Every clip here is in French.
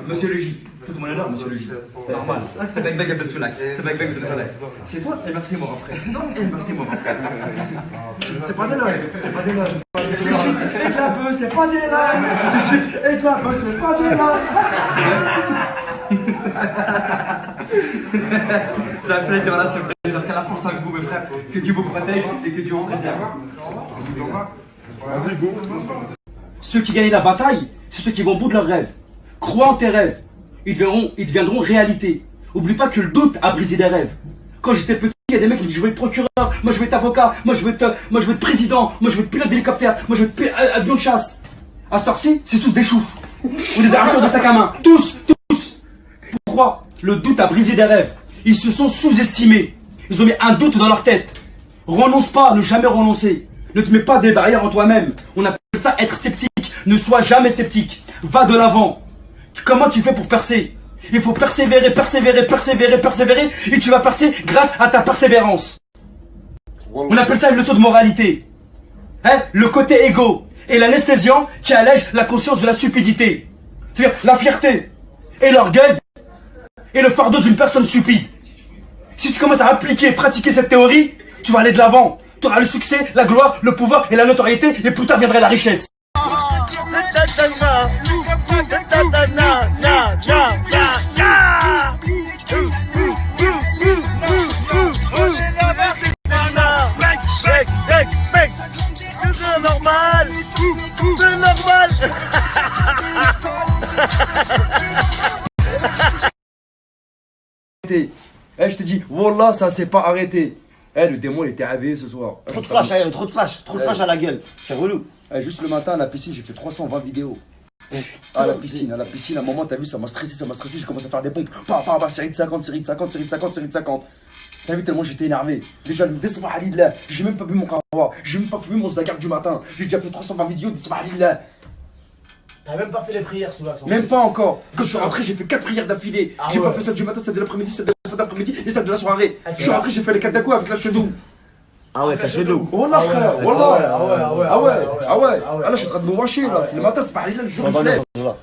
Monsieur le J, tout mon honneur, monsieur le J. Normal, c'est bec bec de Soulax, c'est bec bec de Soulax. C'est toi, et merci mon frère. C'est toi, et merci mon frère. C'est pas des langues, c'est pas des langues. Et la peu, c'est pas des langues. Et la peu, c'est pas des langues. C'est un plaisir, là, c'est un plaisir. Qu'à la force avec vous, mes frères. Que Dieu vous protège et que Dieu vous préserve. Vas-y, go. Ceux qui gagnent la bataille, c'est ceux qui vont au bout de leurs rêves. Crois en tes rêves. Ils deviendront réalité. Oublie pas que le doute a brisé des rêves. Quand j'étais petit, il y a des mecs qui me disaient je veux être procureur, moi je veux être avocat, moi je veux être président, moi je veux être pilote d'hélicoptère, moi je veux être avion de chasse. À ce temps-ci, c'est tous des choufs. Ou des arracheurs de sac à main. Tous. Pourquoi? Le doute a brisé des rêves. Ils se sont sous-estimés. Ils ont mis un doute dans leur tête. Renonce pas, ne jamais renoncer. Ne te mets pas des barrières en toi-même. On appelle ça être sceptique. Ne sois jamais sceptique. Va de l'avant. Comment tu fais pour percer? Il faut persévérer, et tu vas percer grâce à ta persévérance. On appelle ça une leçon de moralité. Le côté égo et l'anesthésiant qui allège la conscience de la stupidité. C'est-à-dire la fierté et l'orgueil et le fardeau d'une personne stupide. Si tu commences à appliquer et pratiquer cette théorie, tu vas aller de l'avant. Tu auras le succès, la gloire, le pouvoir et la notoriété, et plus tard viendrait la richesse. C'est normal. Je te dis, Wallah, ça s'est pas arrêté. Le démon il était réveillé ce soir. Trop de flash, trop de flash à la gueule. C'est relou. Juste le matin à la piscine, j'ai fait 320 vidéos. À la piscine, à un moment, t'as vu, ça m'a stressé, j'ai commencé à faire des pompes. Série de 50, série de 50, série de 50, série de 50. T'as vu tellement j'étais énervé. Déjà, descends là, j'ai même pas bu mon kawa, j'ai même pas fumé mon zagar du matin. J'ai déjà fait 320 vidéos, descends là. T'as même pas fait les prières sous l'accent. Même pas encore. Quand je suis rentré, j'ai fait 4 prières d'affilée. J'ai pas fait celle du matin, celle de l'après-midi, celle de la fin d'après-midi et celle de la soirée. Je suis rentré, j'ai fait les 4 d'un coup avec la chedou. Ah ouais, caché d'eau. Wallah frère, wallah. Ah ouais. Ah là, je suis en train de me washer là. C'est le matin, c'est pareil là, le jour où je lève. Là,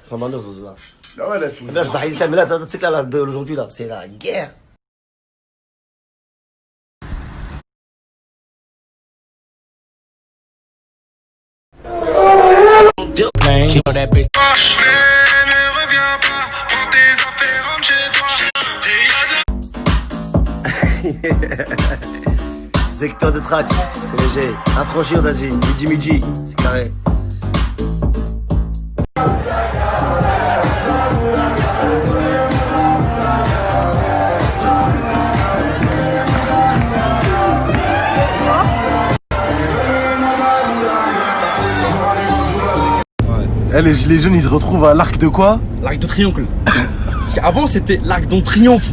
je bahis, mais là, tu sais que là, aujourd'hui là, c'est la guerre. Secteur de track, c'est léger. Affranchi, on a dit. Midi, c'est carré. Les gilets jaunes, ils se retrouvent à l'Arc de quoi? L'Arc de Triomphe. Parce qu'avant c'était l'Arc de Triomphe.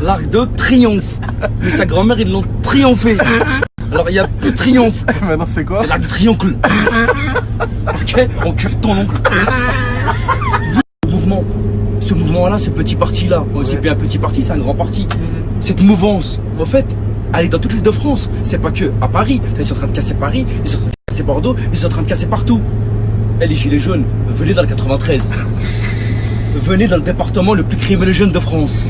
L'Arc de Triomphe. Mais sa grand-mère ils l'ont triomphé. Alors il n'y a plus de triomphe. Maintenant c'est quoi? C'est l'Arc de Triomphe. Ok, on tue ton oncle. Ce mouvement-là, ce petit parti-là, c'est bien un petit parti, c'est un grand parti. Cette mouvance, en fait, elle est dans toute l'île de France. C'est pas que à Paris. Ils sont en train de casser Paris, ils sont en train de casser Bordeaux, ils sont en train de casser partout. Les gilets jaunes, venez dans le 93. Venez dans le département le plus criminogène de France.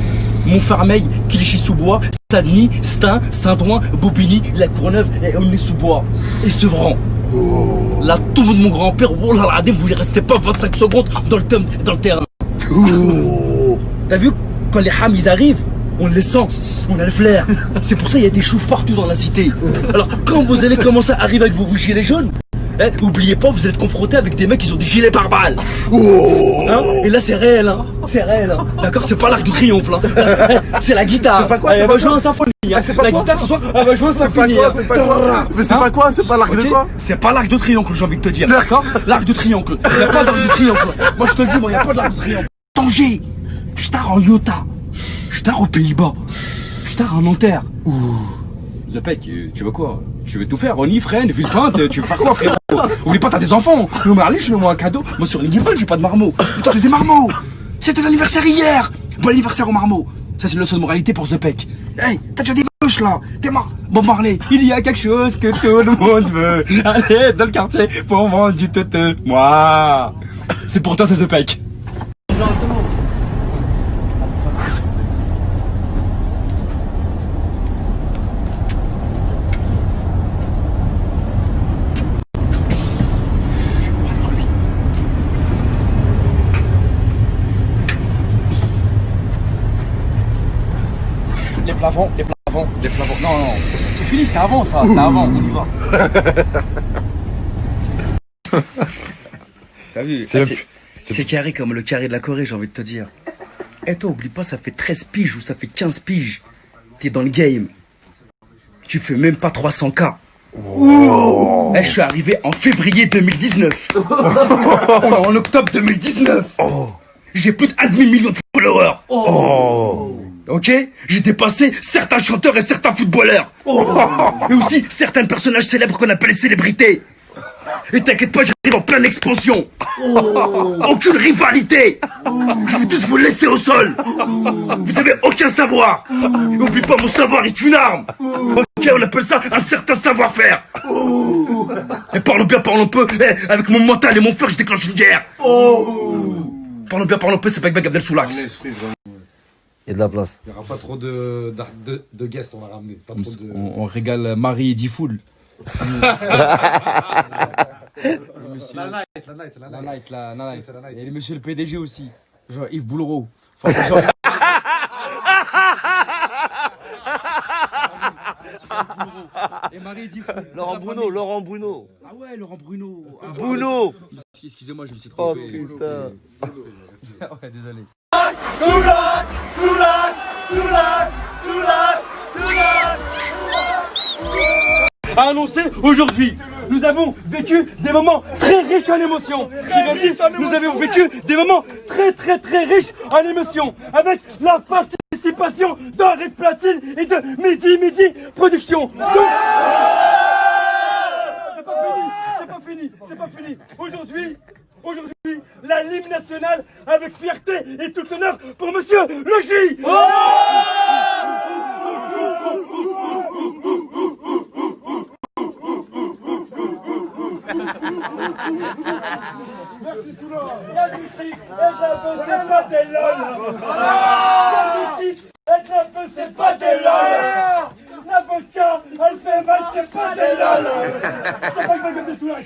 Montfermeil, Clichy-sous-Bois, Saint-Denis, Stein, Saint-Ouen, Bobigny, La Courneuve et Aulnay-sous-Bois. Et Sevran. Là, tout le monde, mon grand-père, oh là là, vous ne restez pas 25 secondes dans le terrain. T'as vu, quand les hams ils arrivent, on les sent, on a le flair. C'est pour ça qu'il y a des choufs partout dans la cité. Alors, quand vous allez commencer à arriver avec vos gilets jaunes, oubliez pas, vous êtes confrontés avec des mecs qui ont des gilets pare-balles. Et là c'est réel, c'est réel. D'accord, c'est pas l'Arc de Triomphe là. C'est la guitare. C'est pas quoi, elle va jouer en symphonie. La guitare ce soir, elle va jouer en symphonie. Mais c'est pas quoi? C'est pas l'Arc de quoi? C'est pas l'Arc de Triomphe, j'ai envie de te dire. D'accord? L'Arc de Triomphe. Il n'y a pas d'Arc de Triomphe. Moi je te le dis, il n'y a pas d'Arc de Triomphe. Tanger, Star en Utah, Star aux Pays-Bas, Star en Nanterre. The Pec, tu veux quoi? Je vais tout faire, Ronnie, Fresnes, Villepinte, tu veux faire quoi frérot? Oublie pas, t'as des enfants. Non mais allez, je moi un cadeau. Moi sur les guimauves, j'ai pas de marmots. Putain, c'est des marmots. C'était l'anniversaire hier. Bon anniversaire aux marmots. Ça c'est une leçon de moralité pour The Pec. Hey, t'as déjà des vaches là. T'es marre. Bon Marley, il y a quelque chose que tout le monde veut. Allez, dans le quartier pour vendre du tete. Moi. C'est pour toi, c'est The Pec. plafonds, les plafonds, les plafonds. Non, non, c'est fini, c'était avant ça, c'était avant, on y va. T'as vu, c'est carré comme le carré de la Corée, j'ai envie de te dire. Et toi, oublie pas, ça fait 13 piges ou ça fait 15 piges. T'es dans le game. Tu fais même pas 300K. Oh. Je suis arrivé en février 2019. On est en octobre 2019. Oh. J'ai plus de 1,5 million de followers. Oh. Ok? J'ai dépassé certains chanteurs et certains footballeurs. Oh. Et aussi certains personnages célèbres qu'on appelle les célébrités. Et t'inquiète pas, j'arrive en pleine expansion. Oh. Aucune rivalité. Je vais tous vous laisser au sol. Vous avez aucun savoir. N'oublie pas, mon savoir est une arme. Ok, on appelle ça un certain savoir-faire. Et parlons bien, parlons peu. Avec mon mental et mon feu, je déclenche une guerre. Parlons bien, parlons peu, c'est Beg Abdel Soulax. Il y a de la place. Il n'y aura pas trop de guests, on va ramener. Pas trop de... on régale Marie et Difool. La night. Et le monsieur le PDG aussi. Genre Yves Boulreau. Et Marie Difool. Laurent Bruno. Ah ouais, Laurent Bruno. Bruno. Excusez-moi, je me suis trompé. Oh putain. Ouais, désolé. A annoncé aujourd'hui, nous avons vécu des moments très riches en émotions. Nous avons vécu des moments très riches en émotions avec la participation d'Henri de Platine et de Midi Production. Donc, c'est pas fini. Aujourd'hui, la l'hymne nationale avec fierté et tout honneur pour Monsieur Logi. Merci Soula. La musique est un peu, c'est pas des lol. La musique est un peu, c'est pas des lol. L'avocat, elle fait mal, c'est pas des lol. C'est pas le Beg Abdel Soulax.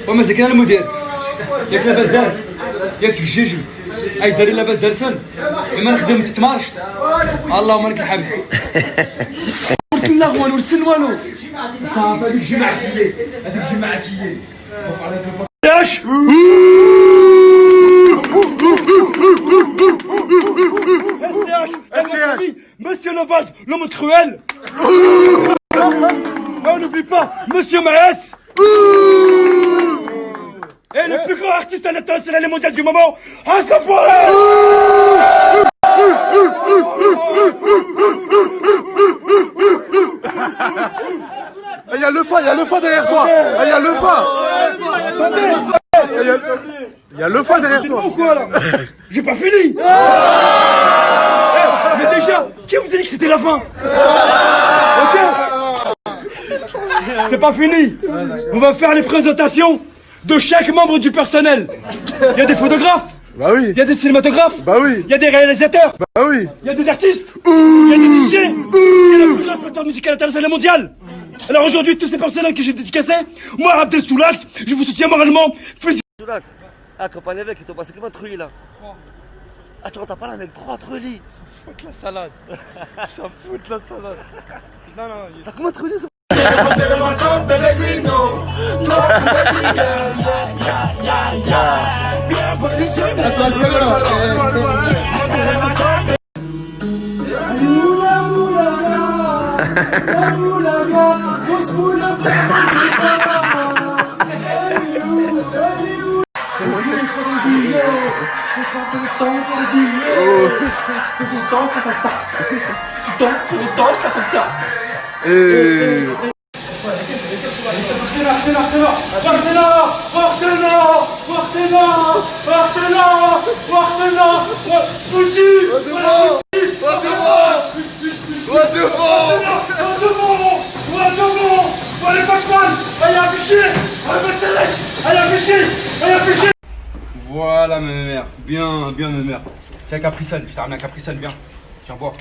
مازال كاين المدير ياك لاباس دار ياك في الجيجو اي داري لاباس دار سن اما نخدم تتمارش اللهم لك الحمد قلت لا والو السن والو صافي هذيك الجماعه كيين اش Monsieur Novak, l'homme cruel. On n'oublie pas Monsieur Maes. Et le plus grand artiste à l'international mondial du moment, Astaghfirullah. Il y a le fa derrière toi. Il y a le fa. Il y a le fa derrière toi. Pourquoi là? J'ai pas fini. Mais déjà, qui vous a dit que c'était la fin? Ok. C'est pas fini. On va faire les présentations de chaque membre du personnel. Il y a des photographes. Bah oui. Il y a des cinématographes. Bah oui. Il y a des réalisateurs. Bah oui. Il y a des artistes. Il y a des DJ. Il y a la plus grande plateforme musicale internationale mondiale. Alors aujourd'hui, tous ces personnes que j'ai dédicacés, moi, Abdel Soulax, je vous soutiens moralement. Soulax, ah, campagne avec, ils t'ont passé combien de truies là? Ah, tu rentres pas là avec 3 truies. Fout la salade. Ça fout la salade. Non. T'as combien de truies? Et... Voilà mes mères, bien mes mères. C'est un capricène, je t'ai ramené un capricène, viens. Tiens, bois.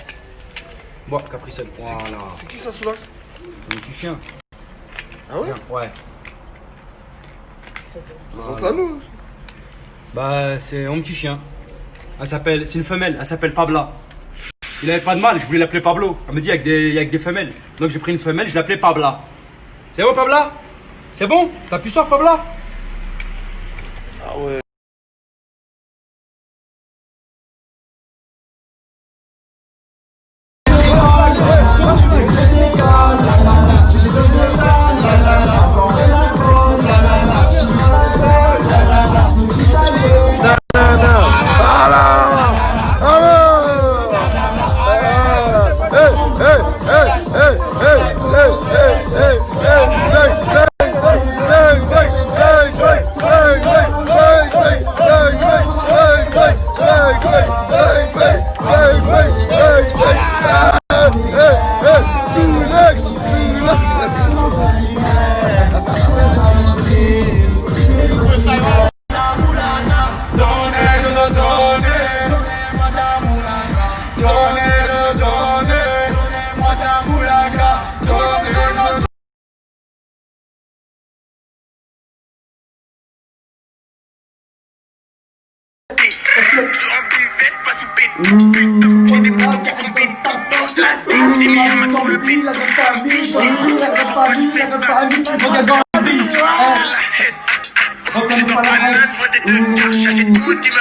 Bois, capricène. Voilà. C'est qui ça, Soulax? Un petit chien. Ah ouais? Viens, ouais. Présente-la nous. Bah, c'est mon petit chien. C'est une femelle, elle s'appelle Pabla. Il avait pas de mal, je voulais l'appeler Pablo. Elle me dit il y a que des femelles. Donc j'ai pris une femelle, je l'ai appelée Pabla. C'est bon Pabla? C'est bon? T'as pu soif Pabla? Ah ouais. J'ai des plateaux qui sont pétants. J'ai mis un max sur le beat. Regarde dans la beat. J'achète tout ce qui me